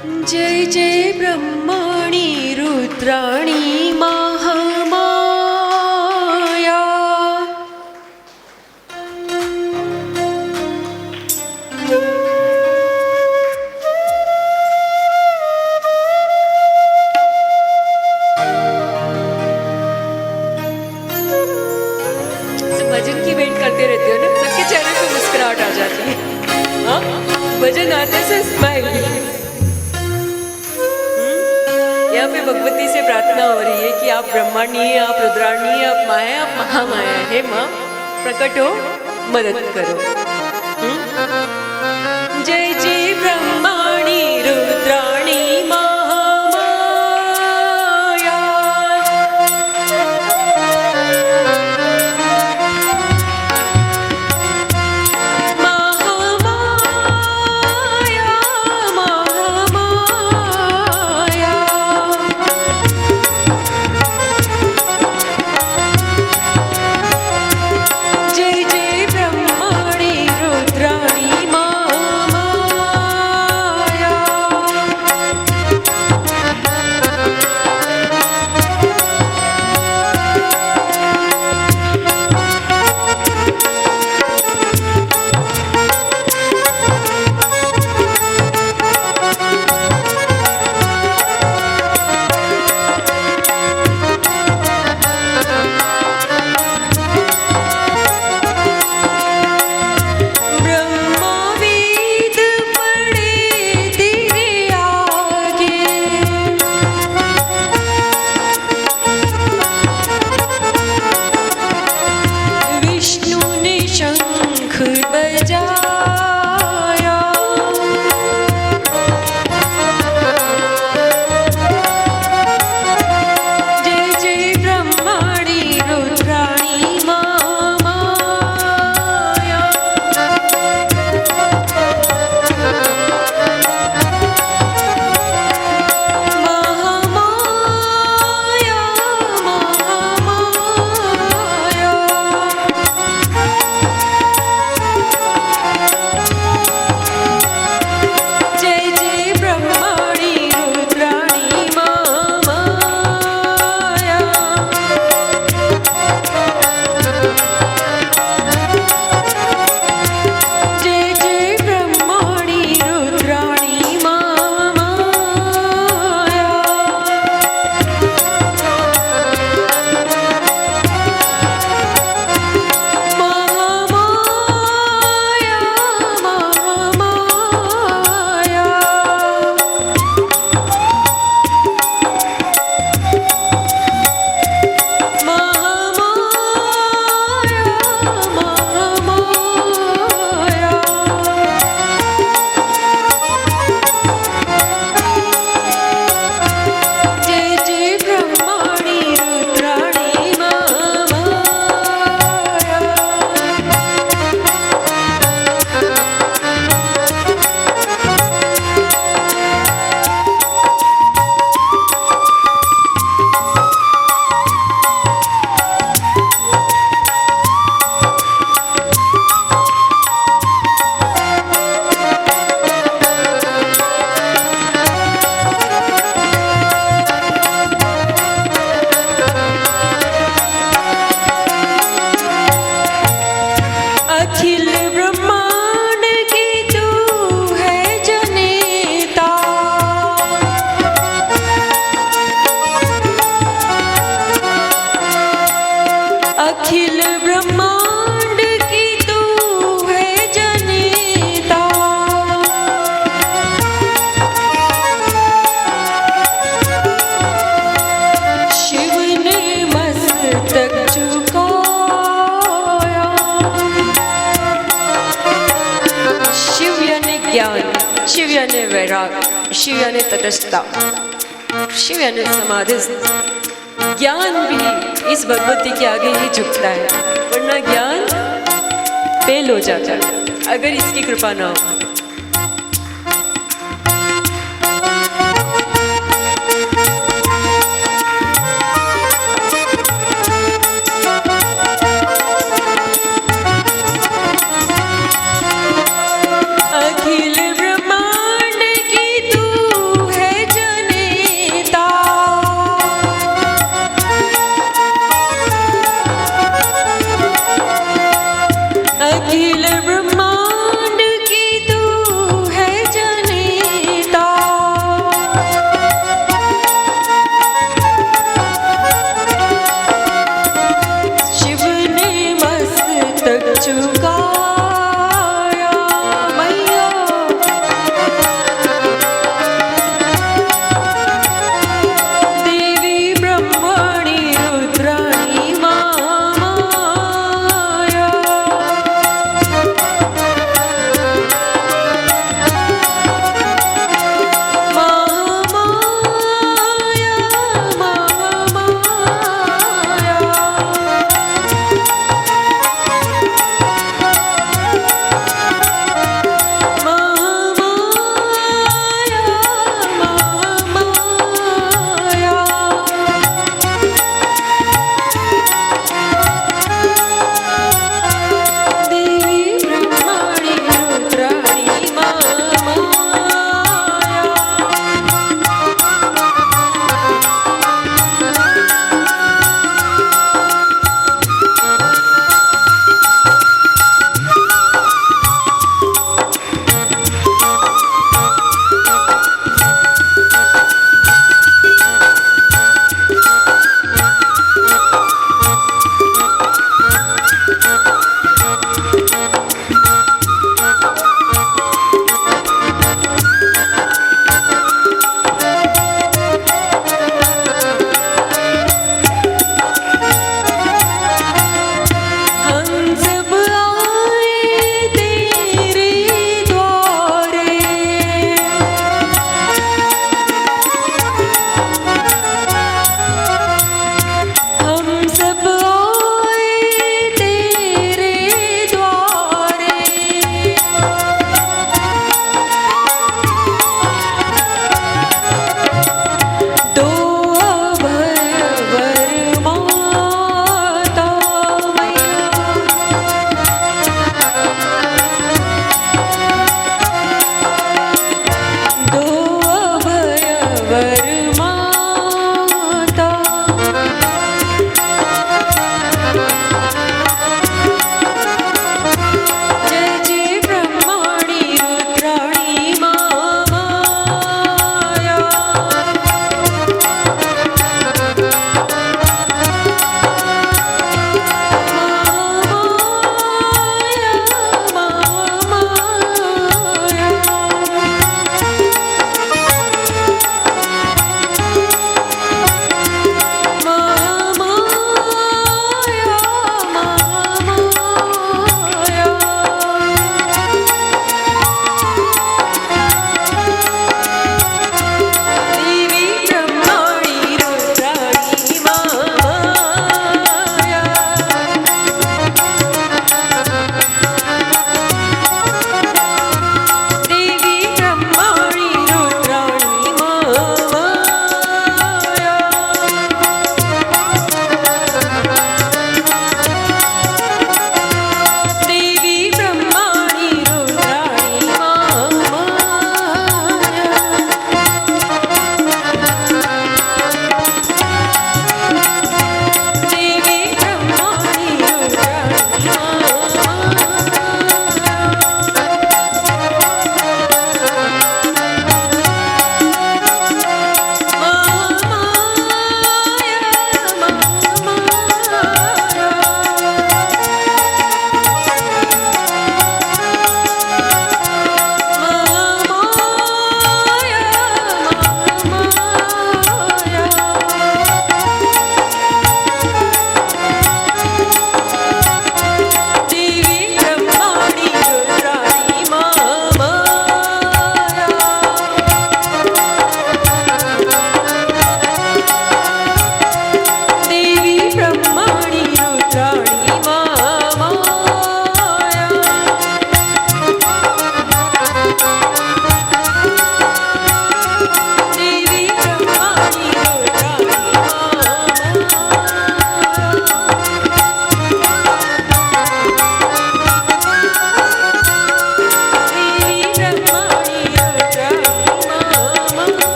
जय जय ब्रह्माणि रुद्राणि महामाया। भजन की वेट करते रहते हो ना, सबके चेहरे पे मुस्कुराहट आ जाती है। हाँ, भजन आते से स्माइल। यहाँ पे भगवती से प्रार्थना हो रही है कि आप ब्रह्मांडी हैं, आप रुद्राणी हैं, आप माँ हैं, आप महामाया है। माँ प्रकट हो, मदद करो। जय जय ब्रह्माणी रुद्राणी महामाया। शिव यानी वैराग, शिव यानी तटस्थता, शिव यानी समाधि। ज्ञान भी इस भगवती के आगे ही झुकता है, वरना ज्ञान फेल हो जाता है अगर इसकी कृपा ना हो। अखिल ब्रह्मांड की तू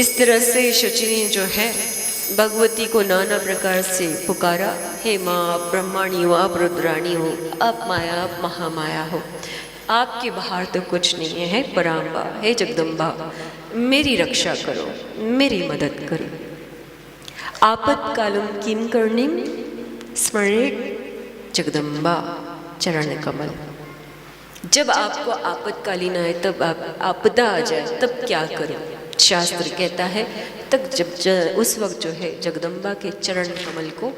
इस तरह से शची ने जो है भगवती को नाना प्रकार से पुकारा, हे माँ आप ब्रह्माणी हो, आप रुद्राणी हो, आप माया, आप महामाया हो, आपके बाहर तो कुछ नहीं है पराम्बा, हे जगदम्बा मेरी रक्षा करो, मेरी मदद करो। आपत्कालम किम कर्णिम स्मरेत जगदम्बा चरण कमल। जब आपको आपत्कालीन आए, तब आपदा आ जाए, तब क्या करो? शास्त्र कहता है तब उस वक्त जो है जगदम्बा के चरण कमल को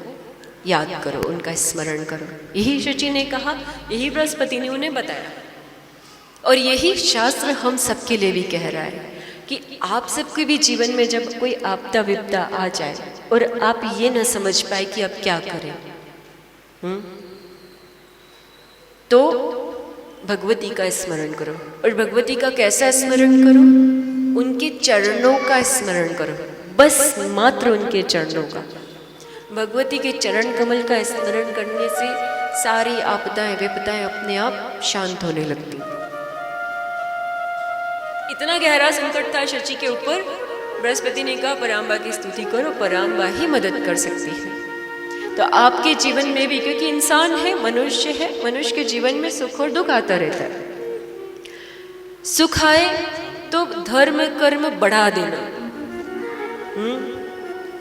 याद करो, उनका स्मरण करो। यही शची ने कहा, यही बृहस्पति ने उन्हें बताया, और यही शास्त्र हम सबके लिए भी कह रहा है कि आप सबके भी जीवन में जब कोई आपदा विपदा आ जाए और आप ये न समझ पाए कि अब क्या करें, तो भगवती का स्मरण करो। और भगवती का कैसा स्मरण करो? उनके चरणों का स्मरण करो, बस मात्र उनके चरणों का। भगवती के चरण कमल का स्मरण करने से सारी आपदाएं विपदाएं अपने आप शांत होने लगती। इतना गहरा संकट था शची के ऊपर, बृहस्पति ने कहा पराम्बा की स्तुति करो, पराम्बा ही मदद कर सकती है। तो आपके जीवन में भी, क्योंकि इंसान है, मनुष्य है, मनुष्य के जीवन में सुख और दुख आता रहता है। सुख आए तो धर्म कर्म बढ़ा देना,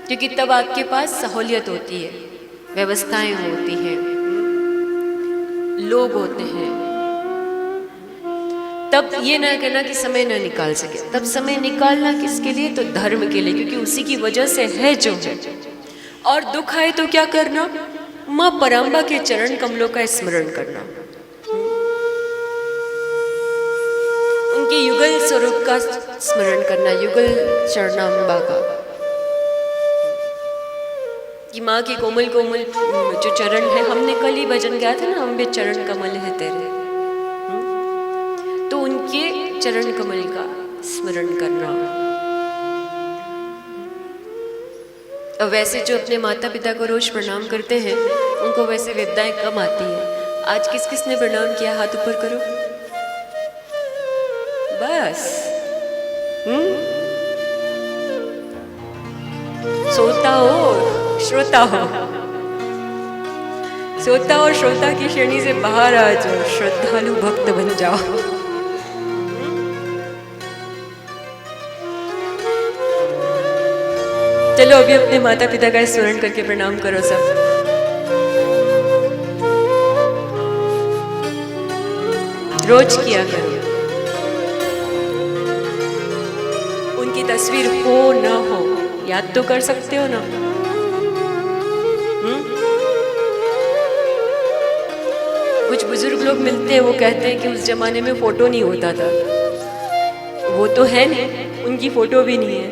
क्योंकि तब आपके पास सहूलियत होती है, व्यवस्थाएं होती हैं, लोग होते हैं। तब ये ना कहना कि समय ना निकाल सके, तब समय निकालना किसके लिए? तो धर्म के लिए, क्योंकि उसी की वजह से है जो है। और दुख आए तो क्या करना? माँ पराम्बा के चरण कमलों का स्मरण करना, उनके युगल स्वरूप का स्मरण करना, युगल चरणाम्बा का, कि माँ के कोमल कोमल जो चरण है, हमने कल ही भजन गाया था ना, अम्बे चरण कमल है तेरे, तो उनके चरण कमल का स्मरण करना। अब वैसे जो अपने माता पिता को रोज प्रणाम करते हैं, उनको वैसे विपदाएं कम आती हैं। आज किस किस ने प्रणाम किया? हाथ ऊपर करो, बस। सोता हो श्रोता हो, सोता और श्रोता की श्रेणी से बाहर आ जाओ, श्रद्धालु भक्त बन जाओ। चलो अभी अपने माता पिता का स्मरण करके प्रणाम करो सब। रोज किया करो। उनकी तस्वीर हो ना हो, याद तो कर सकते हो ना? कुछ बुजुर्ग लोग मिलते हैं, वो कहते हैं कि उस जमाने में फोटो नहीं होता था। वो तो है नहीं, उनकी फोटो भी नहीं है,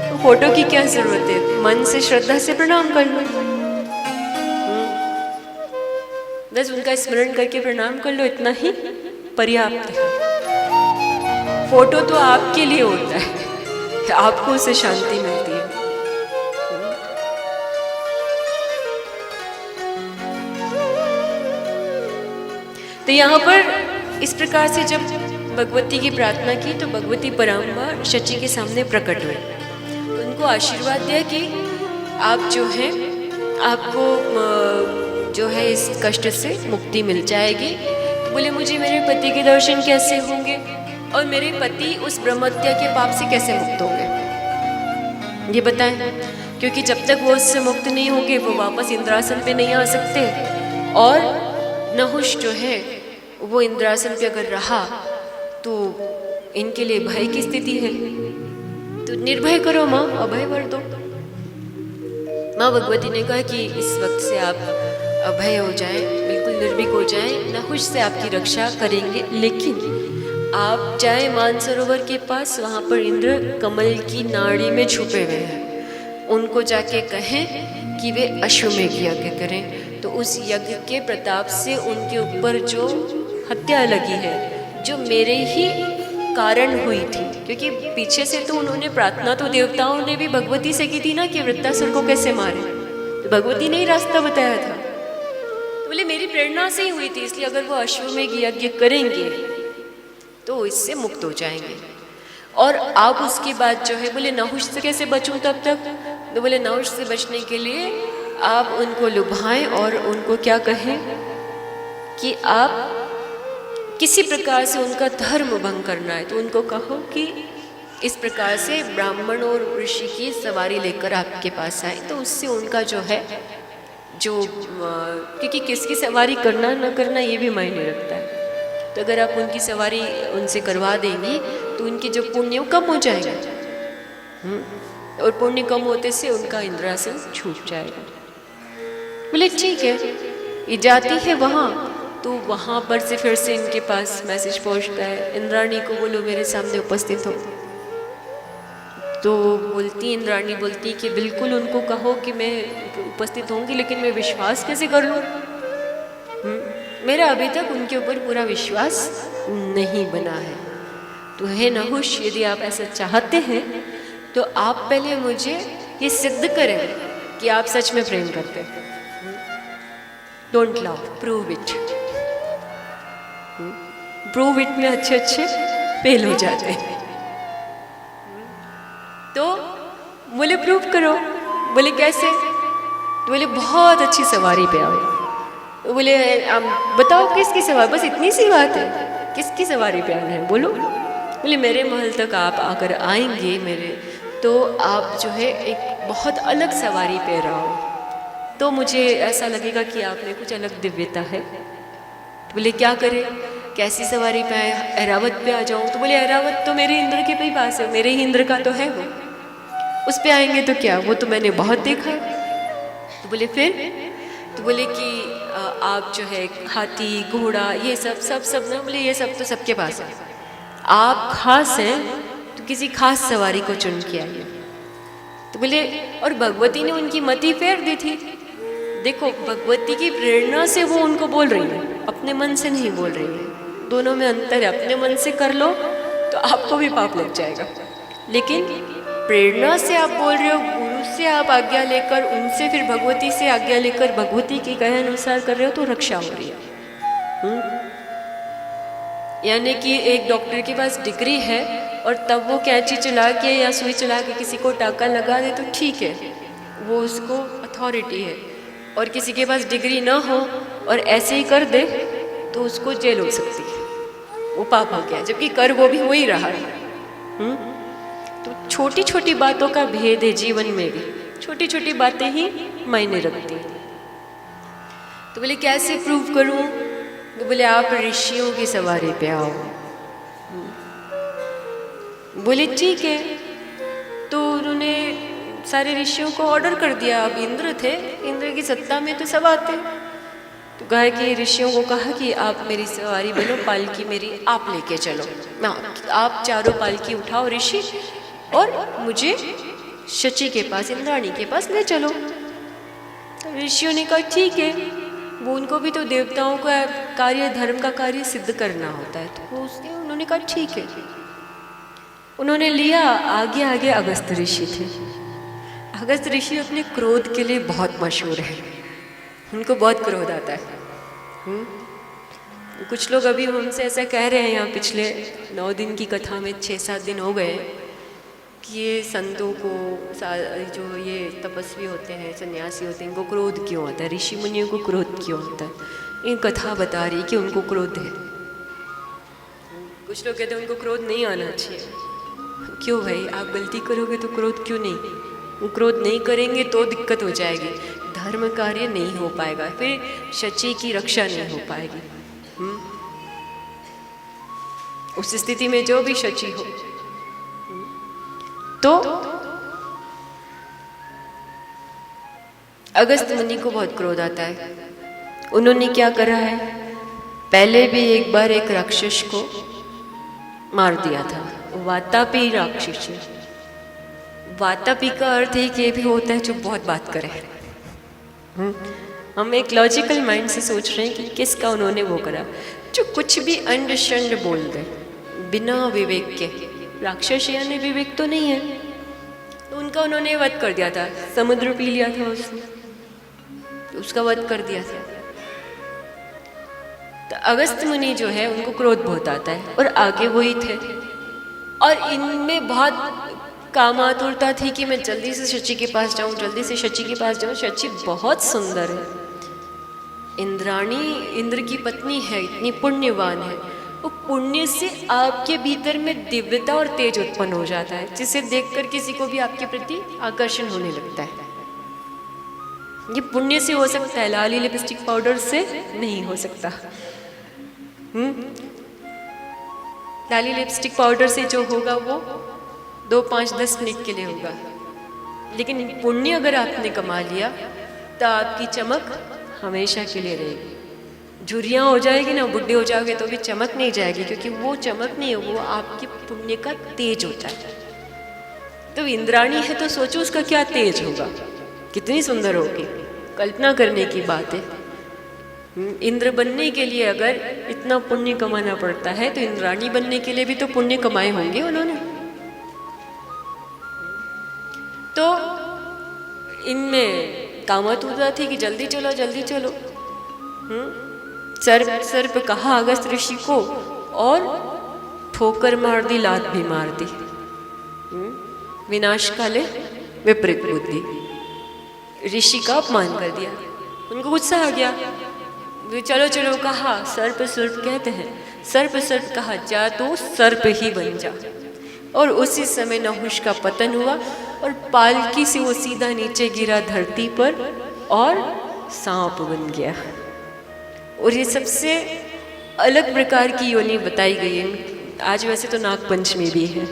तो फोटो की क्या जरूरत है? मन से श्रद्धा से प्रणाम कर लो, बस उनका स्मरण करके प्रणाम कर लो, इतना ही पर्याप्त है। फोटो तो आपके लिए होता है, आपको उससे शांति मिलती है। तो यहाँ पर इस प्रकार से जब भगवती की प्रार्थना की तो भगवती पराम्बा शची के सामने प्रकट हुए, उनको आशीर्वाद दिया कि आप जो है, आपको जो है इस कष्ट से मुक्ति मिल जाएगी। तो बोले मुझे मेरे पति के दर्शन कैसे होंगे और मेरे पति उस ब्रह्महत्या के पाप से कैसे मुक्त होंगे, ये बताएं। क्योंकि जब तक वो उससे मुक्त नहीं होंगे वो वापस इंद्रासन पे नहीं आ सकते, और नहुष जो है वो इंद्रासन पे अगर रहा तो इनके लिए भय की स्थिति है। तो निर्भय करो माँ, अभय वर दो। माँ भगवती ने कहा कि इस वक्त से आप अभय हो जाएं, बिल्कुल निर्भीक हो जाएं, नहुष से आपकी रक्षा करेंगे। लेकिन आप जाए मानसरोवर के पास, वहाँ पर इंद्र कमल की नाड़ी में छुपे हुए हैं, उनको जाके कहें कि वे अश्वमेघ यज्ञ करें। तो उस यज्ञ के प्रताप से उनके ऊपर जो हत्या लगी है, जो मेरे ही कारण हुई थी, क्योंकि पीछे से तो उन्होंने प्रार्थना तो देवताओं ने भी भगवती से की थी ना कि वृत्तासुर को कैसे मारे, तो भगवती ने ही रास्ता बताया था। तो बोले मेरी प्रेरणा से ही हुई थी, इसलिए अगर वो अश्वमेघ यज्ञ करेंगे तो इससे मुक्त हो जाएंगे। और आप उसके बाद जो है बोले नहुष से कैसे बचूं तब तक, तो बोले नहुष से बचने के लिए आप उनको लुभाएं और उनको क्या कहें कि आप किसी प्रकार से उनका धर्म भंग करना है, तो उनको कहो कि इस प्रकार से ब्राह्मण और ऋषि की सवारी लेकर आपके पास आए, तो उससे उनका जो है क्योंकि किसकी सवारी करना न करना ये भी मायने रखता है, तो अगर आप उनकी सवारी उनसे करवा देंगी तो उनकी जो पुण्य कम हो जाएगा, और पुण्य कम होते से उनका इंद्रासन छूट जाएगा। बोले ठीक है, ये जाती है वहाँ, तो वहाँ पर से फिर से इनके पास मैसेज पहुँचता है, इंद्राणी को बोलो मेरे सामने उपस्थित हो। तो इंद्राणी बोलती कि बिल्कुल उनको कहो कि मैं उपस्थित होंगी, लेकिन मैं विश्वास कैसे कर लूँ, मेरा अभी तक उनके ऊपर पूरा विश्वास नहीं बना है। तो हे नहुष, यदि आप ऐसा चाहते हैं तो आप पहले मुझे ये सिद्ध करें कि आप सच में प्रेम करते हैं। Don't love, prove it. Prove it में अच्छे फेल हो जाते हैं। तो बोले प्रूव करो। बोले कैसे? तो बोले बहुत अच्छी सवारी पे आओ। तो बोले बताओ किसकी सवारी, बस इतनी सी बात है, किसकी सवारी पे आना है बोलो। बोले मेरे महल तक आप अगर आएंगे मेरे, तो आप जो है एक बहुत अलग सवारी पे रहो, तो मुझे ऐसा लगेगा कि आप में कुछ अलग दिव्यता है। तो बोले क्या करें, कैसी सवारी पे आए? ऐरावत पे आ जाऊँ? तो बोले ऐरावत तो मेरे इंद्र के भी पास है, मेरे ही इंद्र का तो है वो, उस पे आएंगे तो क्या, वो तो मैंने बहुत देखा है। तो बोले फिर? तो बोले कि आप जो है हाथी घोड़ा ये सब ना, बोले ये सब तो सबके पास है, आप खास हैं तो किसी खास सवारी को चुन के आइए। तो बोले और भगवती ने उनकी मति फेर दी थी। देखो भगवती की प्रेरणा से वो उनको बोल रही है, अपने मन से नहीं बोल रही है, दोनों में अंतर है। अपने मन से कर लो तो आपको भी पाप लग जाएगा, लेकिन प्रेरणा से आप बोल रहे हो, गुरु से आप आज्ञा लेकर, उनसे फिर भगवती से आज्ञा लेकर भगवती के कहे अनुसार कर रहे हो, तो रक्षा हो रही है। यानी कि एक डॉक्टर के पास डिग्री है और तब वो कैंची चला के या सुई चला के किसी को टाका लगा दे तो ठीक है, वो उसको अथॉरिटी है। और किसी के पास डिग्री ना हो और ऐसे ही कर दे तो उसको जेल हो सकती है, वो पाप हो गया, जबकि कर वो भी हो ही रहा है। तो छोटी छोटी बातों का भेद है जीवन में भी, छोटी छोटी बातें ही मायने रखती हैं। तो बोले कैसे प्रूव करूं? तो बोले आप ऋषियों की सवारी पे आओ। बोले ठीक है। तो उन्होंने सारे ऋषियों को ऑर्डर कर दिया, अब इंद्र थे, इंद्र की सत्ता में तो सब आते। तो कहा कि ऋषियों को कहा कि आप मेरी सवारी बनो, पालकी मेरी आप लेके चलो, आप चारों पालकी उठाओ ऋषि, और मुझे शची के पास, इंद्राणी के पास ले चलो। तो ऋषियों ने कहा ठीक है, वो उनको भी तो देवताओं का कार्य, धर्म का कार्य सिद्ध करना होता है, तो वो उसने उन्होंने कहा ठीक है। उन्होंने लिया, आगे आगे अगस्त ऋषि थे। अगस्त ऋषि अपने क्रोध के लिए बहुत मशहूर है, उनको बहुत क्रोध आता है। कुछ लोग अभी हमसे ऐसा कह रहे हैं, यहाँ पिछले 9 दिन की कथा में 6-7 दिन हो गए कि ये संतों को, जो ये तपस्वी होते हैं, सन्यासी होते हैं, इनको क्रोध क्यों आता है, ऋषि मुनियों को क्रोध क्यों आता है। इन कथा बता रही कि उनको क्रोध है। कुछ लोग कहते हैं उनको क्रोध नहीं आना चाहिए। क्यों भाई, आप गलती करोगे तो क्रोध क्यों नहीं? वो क्रोध नहीं करेंगे तो दिक्कत हो जाएगी, धर्म कार्य नहीं हो पाएगा, फिर शची की रक्षा नहीं हो पाएगी। उस स्थिति में जो भी शची हो, तो अगस्त मुनि को बहुत क्रोध आता है। उन्होंने क्या करा है, पहले भी एक बार एक राक्षस को मार दिया था, वातापी राक्षस। वातापी का अर्थ एक ये भी होता है जो बहुत बात करे। हम एक लॉजिकल माइंड से सोच रहे हैं कि किसका उन्होंने वो करा, जो कुछ भी अंडशंड बोल दे बिना विवेक के। राक्षस यानी विवेक तो नहीं है, तो उनका उन्होंने वध कर दिया था। समुद्र पी लिया था उसने, तो उसका वध कर दिया था। तो अगस्त मुनि जो है उनको क्रोध बहुत आता है, और आगे वही थे। और इनमें बहुत कामातुरता थी कि मैं जल्दी से शची के पास जाऊं, जल्दी से शची के पास जाऊं। शची बहुत सुंदर है, इंद्राणी इंद्र की पत्नी है, इतनी पुण्यवान है। वो पुण्य से आपके भीतर में दिव्यता और तेज उत्पन्न हो जाता है, जिसे देखकर किसी को भी आपके प्रति आकर्षण होने लगता है। ये पुण्य से हो सकता है, लाली लिपस्टिक पाउडर से नहीं हो सकता। लाली लिपस्टिक पाउडर से जो होगा वो 2, 5, 10 मिनट के लिए होगा, लेकिन पुण्य अगर आपने कमा लिया तो आपकी चमक हमेशा के लिए रहेगी। झुर्रियाँ हो जाएगी ना, बुढ़े हो जाओगे तो भी चमक नहीं जाएगी, क्योंकि वो चमक नहीं है, वो आपके पुण्य का तेज होता है। तो इंद्राणी है तो सोचो उसका क्या तेज होगा, कितनी सुंदर होगी, कल्पना करने की बात है। इंद्र बनने के लिए अगर इतना पुण्य कमाना पड़ता है तो इंद्राणी बनने के लिए भी तो पुण्य कमाए होंगे उन्होंने। तो इनमें कामतुरता थी कि जल्दी चलो जल्दी चलो। सर्प कहा अगस्त ऋषि को और ठोकर मार दी, लात भी मार दी। विनाश काले विपरीत बुद्धि, ऋषि का अपमान कर दिया। उनको गुस्सा आ गया, चलो चलो कहा। सर्प कहते हैं, सर्प कहा जा तो सर्प ही बन जा। और उसी समय नहुष का पतन हुआ और पालकी से वो सीधा नीचे गिरा धरती पर और सांप बन गया। और ये सबसे अलग प्रकार की योनि बताई गई है। आज वैसे तो नाग पंचमी भी है,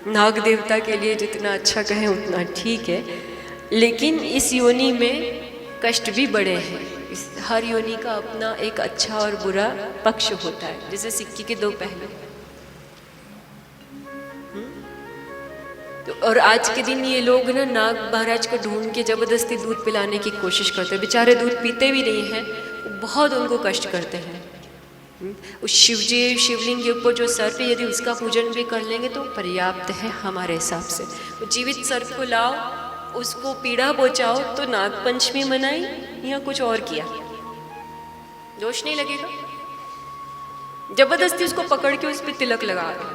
नाग देवता के लिए जितना अच्छा कहें उतना ठीक है, लेकिन इस योनि में कष्ट भी बड़े हैं। हर योनि का अपना एक अच्छा और बुरा पक्ष होता है, जैसे सिक्के के 2 पहलू। तो और आज के दिन ये लोग ना नाग महाराज को ढूंढ के जबरदस्ती दूध पिलाने की कोशिश करते हैं। बेचारे दूध पीते भी नहीं हैं, बहुत उनको कष्ट करते हैं। उस शिवलिंग के ऊपर जो सर्प है, यदि उसका पूजन भी कर लेंगे तो पर्याप्त है हमारे हिसाब से। वो जीवित सर्प को लाओ, उसको पीड़ा पहुंचाओ तो नाग पंचमी मनाई या कुछ और किया, दोष नहीं लगेगा। जबरदस्ती उसको पकड़ के उस पर तिलक लगा दो,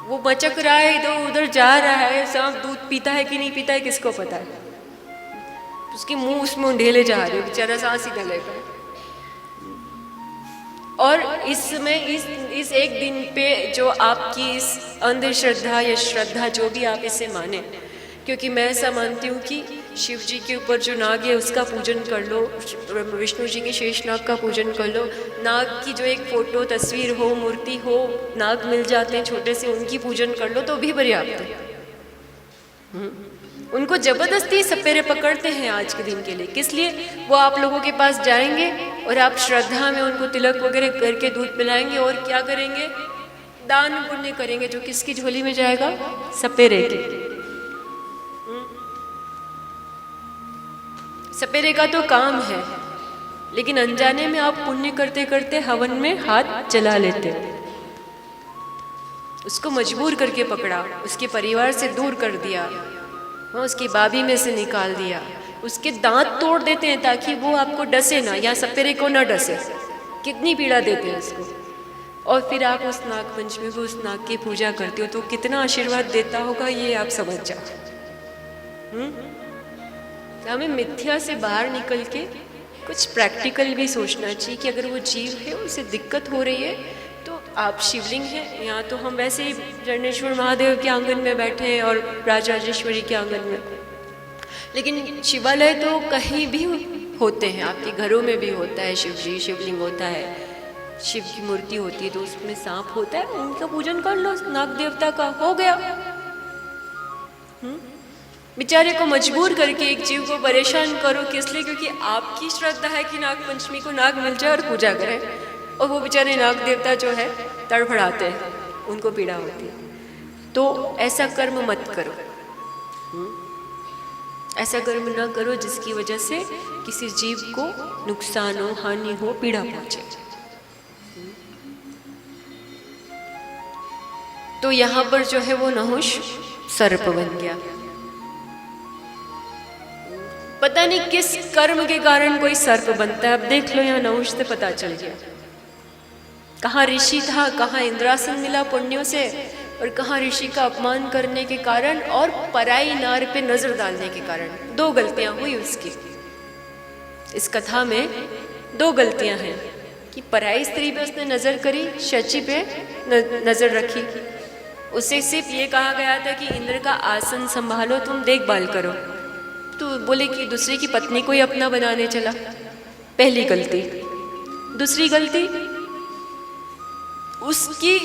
वो बचक रहा है, इधर उधर जा रहा है, सांप दूध पीता है कि नहीं पीता है किसको पता है। उसके मुंह उसमें ढेले जा रहे हो, बेचारा सांस ही न ले पाए। और इसमें इस एक दिन पे जो आपकी इस अंधश्रद्धा या श्रद्धा जो भी आप इसे माने, क्योंकि मैं ऐसा मानती हूँ कि शिव जी के ऊपर जो नाग है उसका पूजन कर लो, विष्णु जी के शेष नाग का पूजन कर लो, नाग की जो एक फोटो तस्वीर हो, मूर्ति हो, नाग मिल जाते हैं छोटे से, उनकी पूजन कर लो तो भी पर्याप्त है। उनको जबरदस्ती सपेरे पकड़ते हैं आज के दिन के लिए, किस लिए? वो आप लोगों के पास जाएंगे और आप श्रद्धा में उनको तिलक वगैरह करके दूध पिलाएंगे और क्या करेंगे? दान पुण्य करेंगे, जो किसकी झोली में जाएगा? सपेरे के। सपेरे का तो काम है, लेकिन अनजाने में आप पुण्य करते करते हवन में हाथ चला लेते। उसको मजबूर करके पकड़ा, उसके परिवार से दूर कर दिया, उसकी बाबी में से निकाल दिया, उसके दांत तोड़ देते हैं ताकि वो आपको डसे ना, या सपेरे को ना डसे। कितनी पीड़ा देते हैं उसको। और फिर आप उस नाग पंचमी को, उस नाग की पूजा करते हो तो कितना आशीर्वाद देता होगा ये आप समझ जाओ। हमें मिथ्या से बाहर निकल के कुछ प्रैक्टिकल भी सोचना चाहिए कि अगर वो जीव है, उसे दिक्कत हो रही है, तो आप शिवलिंग हैं, यहाँ तो हम वैसे ही जरणेश्वर महादेव के आंगन में बैठे हैं और राजराजेश्वरी के आंगन में, लेकिन शिवालय तो कहीं भी होते हैं, आपके घरों में भी होता है शिव जी, शिवलिंग होता है, शिव की मूर्ति होती है, तो उसमें सांप होता है, उनका पूजन कर लो, नाग देवता का हो गया। बेचारे को मजबूर करके एक जीव को परेशान करो, किस लिए? क्योंकि आपकी श्रद्धा है कि नाग पंचमी को नाग मिल जाए और पूजा करें, और वो बेचारे नाग देवता जो है तड़फड़ाते हैं, उनको पीड़ा होती है। तो ऐसा कर्म मत करो, ऐसा कर्म ना करो जिसकी वजह से किसी जीव को नुकसान हो, हानि हो, पीड़ा पहुंचे। तो यहाँ पर जो है वो नहुष सर्प बन गया। पता नहीं किस कर्म के कारण कोई सर्प बनता है। अब देख लो, यहाँ नहुष से पता चल गया कहाँ ऋषि था, कहाँ इंद्रासन मिला पुण्यों से, और कहाँ ऋषि का अपमान करने के कारण और पराई नार पे नजर डालने के कारण। दो गलतियां हुई उसकी। इस कथा में दो गलतियां हैं कि पराई स्त्री पे उसने नजर करी, शची पे नजर रखी। उसे सिर्फ ये कहा गया था कि इंद्र का आसन संभालो, तुम देखभाल करो, तो बोले कि दूसरे की पत्नी को ही अपना बनाने चला। पहली गलती। दूसरी गलती, उसकी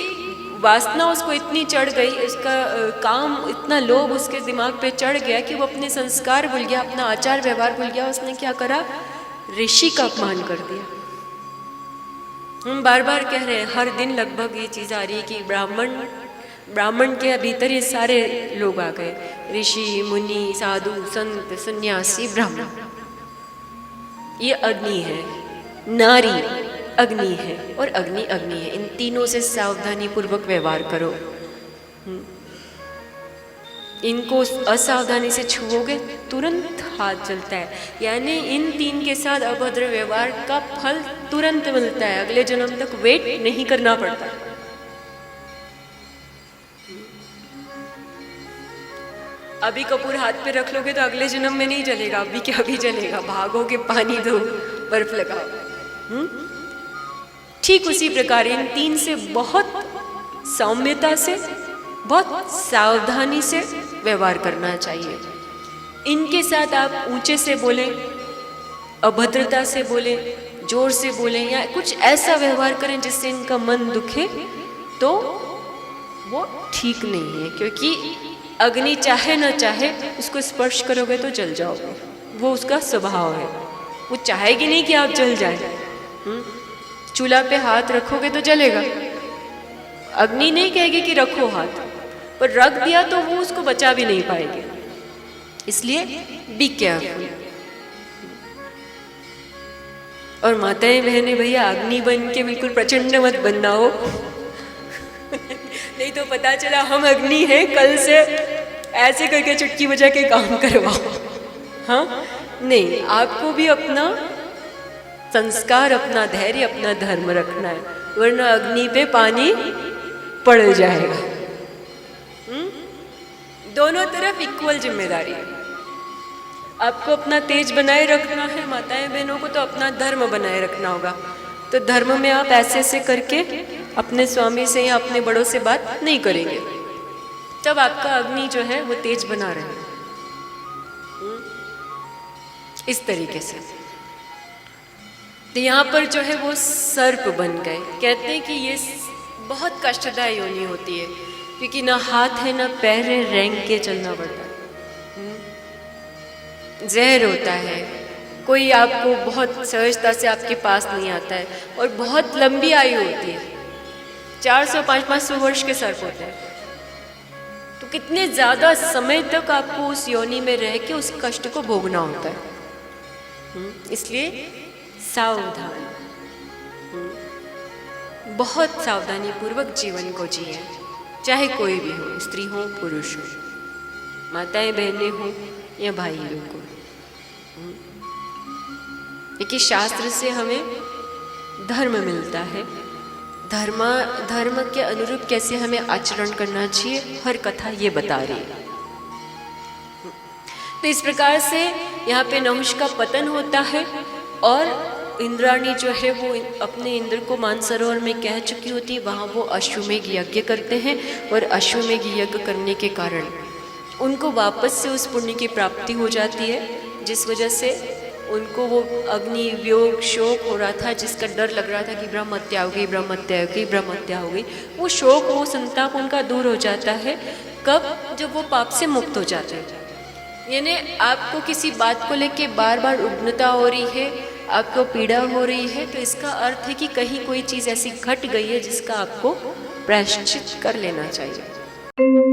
वासना उसको इतनी चढ़ गई, उसका काम इतना लोभ उसके दिमाग पे चढ़ गया कि वो अपने संस्कार भूल गया, अपना आचार व्यवहार भूल गया। उसने क्या करा, ऋषि का अपमान कर दिया। हम बार बार कह रहे हैं, हर दिन लगभग ये चीज़ आ रही है कि ब्राह्मण के भीतर ये सारे लोग आ गए, ऋषि मुनि साधु संत सन्यासी ब्राह्मण। ये अग्नि है, नारी अग्नि है और अग्नि अग्नि है। इन तीनों से सावधानी पूर्वक व्यवहार करो। इनको असावधानी से छुओगे तुरंत हाथ जलता है। यानी इन तीन के साथ अभद्र व्यवहार का फल तुरंत मिलता है, अगले जन्म तक वेट नहीं करना पड़ता। अभी कपूर हाथ पे रख लोगे तो अगले जन्म में नहीं जलेगा, अभी क्या अभी जलेगा। भागोगे, पानी दो, बर्फ लगाओ। ठीक उसी प्रकार इन तीन से बहुत सौम्यता से, बहुत सावधानी से व्यवहार करना चाहिए। इनके साथ आप ऊंचे से बोलें, अभद्रता से बोलें, जोर से बोलें या कुछ ऐसा व्यवहार करें जिससे इनका मन दुखे, तो वो ठीक नहीं है। क्योंकि अग्नि चाहे न चाहे उसको स्पर्श करोगे तो जल जाओगे, वो उसका स्वभाव है। वो चाहेगी नहीं कि आप जल जाए। चूल्हा पे हाथ रखोगे तो जलेगा, अग्नि नहीं कहेगी कि रखो हाथ, पर रख दिया तो वो उसको बचा भी नहीं पाएगी। इसलिए बी केयरफुल। और माताएं बहनें, भैया अग्नि बन के बिल्कुल प्रचंड मत बनना हो नहीं तो पता चला हम अग्नि हैं, कल से ऐसे करके चुटकी बजा के काम करवाओ। हाँ नहीं, आपको भी अपना संस्कार, अपना धैर्य, अपना धर्म रखना है, वरना अग्नि पे पानी पड़ जाएगा। दोनों तरफ इक्वल जिम्मेदारी है। आपको अपना तेज बनाए रखना है, माताएं बहनों को तो अपना धर्म बनाए रखना होगा। तो धर्म में आप ऐसे ऐसे करके अपने स्वामी से या अपने बड़ों से बात नहीं करेंगे, तब आपका अग्नि जो है वो तेज बना रहे। इस तरीके से तो यहाँ पर जो है वो सर्प बन गए। कहते हैं कि ये बहुत कष्टदायी योनि होती है, क्योंकि ना हाथ है ना पैर है, रेंग के चलना पड़ता है। जहर होता है, कोई आपको बहुत सहजता से आपके पास नहीं आता है, और बहुत लंबी आयु होती है, 400-500 वर्ष के सर्प होते हैं। तो कितने ज़्यादा समय तक आपको उस योनि में रह के उस कष्ट को भोगना होता है। इसलिए सावधान, बहुत सावधानी पूर्वक जीवन को जिए, चाहे कोई भी हो, स्त्री हो पुरुष हो, माताएं बहनें हो या भाई लोग हो। क्योंकि शास्त्र से हमें धर्म मिलता है, धर्म के अनुरूप कैसे हमें आचरण करना चाहिए, हर कथा ये बता रही है। तो इस प्रकार से यहाँ पे नहुष का पतन होता है, और इंद्राणी जो है वो अपने इंद्र को मानसरोवर में कह चुकी होती है, वहाँ वो अश्वमेघ यज्ञ करते हैं, और अश्वमेघ यज्ञ करने के कारण उनको वापस से उस पुण्य की प्राप्ति हो जाती है, जिस वजह से उनको वो अग्नि वियोग शोक हो रहा था, जिसका डर लग रहा था कि ब्रह्म हत्या हो गई, ब्रह्म हत्या हो गई, ब्रह्म हत्या हो गई, वो शोक, वो संताप उनका दूर हो जाता है। कब? जब वो पाप से मुक्त हो जाते हैं। यानी आपको किसी बात को लेके बार बार उग्रता हो रही है, आपको पीड़ा हो रही है, तो इसका अर्थ है कि कहीं कोई चीज़ ऐसी घट गई है जिसका आपको प्रायश्चित कर लेना चाहिए।